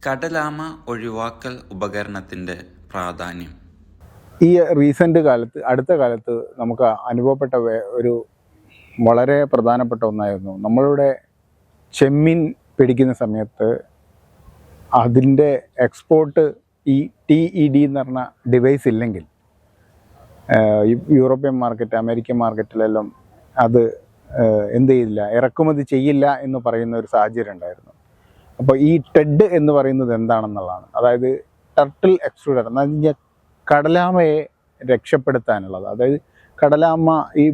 കടലാമ ഒഴിവാക്കൽ ഉപകരണത്തിൻ്റെ പ്രാധാന്യം. ഈ അടുത്ത കാലത്ത് നമുക്ക് അനുഭവപ്പെട്ട ഒരു വളരെ പ്രധാനപ്പെട്ട ഒന്നായിരുന്നു. നമ്മളുടെ ചെമ്മീൻ പിടിക്കുന്ന സമയത്ത് അതിൻ്റെ എക്സ്പോർട്ട് ഈ TED എന്ന് പറഞ്ഞ ഡിവൈസ് ഇല്ലെങ്കിൽ യൂറോപ്യൻ മാർക്കറ്റ്, അമേരിക്കൻ മാർക്കറ്റിലെല്ലാം അത് എന്ത് ചെയ്യില്ല, ഇറക്കുമതി ചെയ്യില്ല എന്ന് പറയുന്ന ഒരു സാഹചര്യം ഉണ്ടായിരുന്നു. അപ്പോൾ ഈ ടെഡ് എന്ന് പറയുന്നത് എന്താണെന്നുള്ളതാണ്. അതായത് ടർട്ടിൽ എക്സ്ട്രൂഡർ എന്ന് പറഞ്ഞാൽ കടലാമയെ രക്ഷപ്പെടുത്താനുള്ളത്. അതായത് കടലാമ ഈ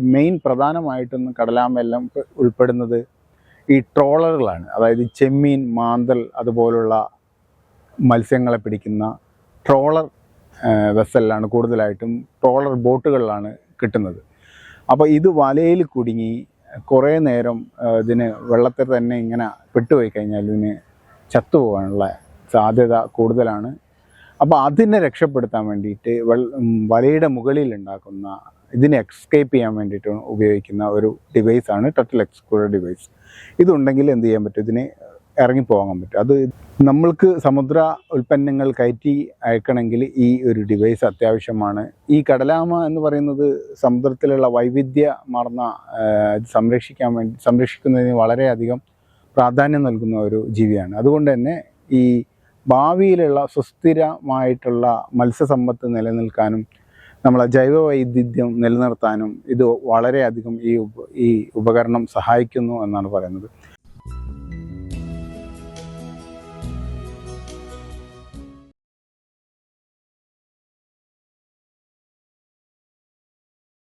പ്രധാനമായിട്ടും കടലാമയെല്ലാം ഉൾപ്പെടുന്നത് ഈ ട്രോളറുകളാണ്. അതായത് ചെമ്മീൻ, മാന്തൽ അതുപോലുള്ള മത്സ്യങ്ങളെ പിടിക്കുന്ന ട്രോളർ വെസലിലാണ് കൂടുതലായിട്ടും, ട്രോളർ ബോട്ടുകളിലാണ് കിട്ടുന്നത്. അപ്പോൾ ഇത് വലയിൽ കുടുങ്ങി കുറേ നേരം ഇതിന് വെള്ളത്തിൽ തന്നെ ഇങ്ങനെ പെട്ടുപോയി കഴിഞ്ഞാൽ ഇതിന് ചത്തുപോകാനുള്ള സാധ്യത കൂടുതലാണ്. അപ്പോൾ അതിനെ രക്ഷപ്പെടുത്താൻ വേണ്ടിയിട്ട് വലയുടെ മുകളിൽ ഉണ്ടാക്കുന്ന ഇതിനെ എക്സ്കേപ്പ് ചെയ്യാൻ വേണ്ടിയിട്ട് ഉപയോഗിക്കുന്ന ഒരു ഡിവൈസാണ് ടർട്ടിൽ എക്സ്ക്ലൂഡർ ഡിവൈസ്. ഇതുണ്ടെങ്കിൽ എന്ത് ചെയ്യാൻ പറ്റും, ഇതിന് ഇറങ്ങിപ്പോകാൻ പറ്റും. അത് നമ്മൾക്ക് സമുദ്ര ഉൽപ്പന്നങ്ങൾ കയറ്റി അയക്കണമെങ്കിൽ ഈ ഒരു ഡിവൈസ് അത്യാവശ്യമാണ്. ഈ കടലാമ എന്ന് പറയുന്നത് സമുദ്രത്തിലുള്ള വൈവിധ്യമാർന്ന സംരക്ഷിക്കുന്നതിന് വളരെയധികം പ്രാധാന്യം നൽകുന്ന ഒരു ജീവിയാണ്. അതുകൊണ്ട് തന്നെ ഈ ഭാവിയിലുള്ള സുസ്ഥിരമായിട്ടുള്ള മത്സ്യസമ്പത്ത് നിലനിൽക്കാനും നമ്മളെ ജൈവ വൈവിധ്യം നിലനിർത്താനും ഇത് വളരെയധികം ഈ ഉപകരണം സഹായിക്കുന്നു എന്നാണ് പറയുന്നത്.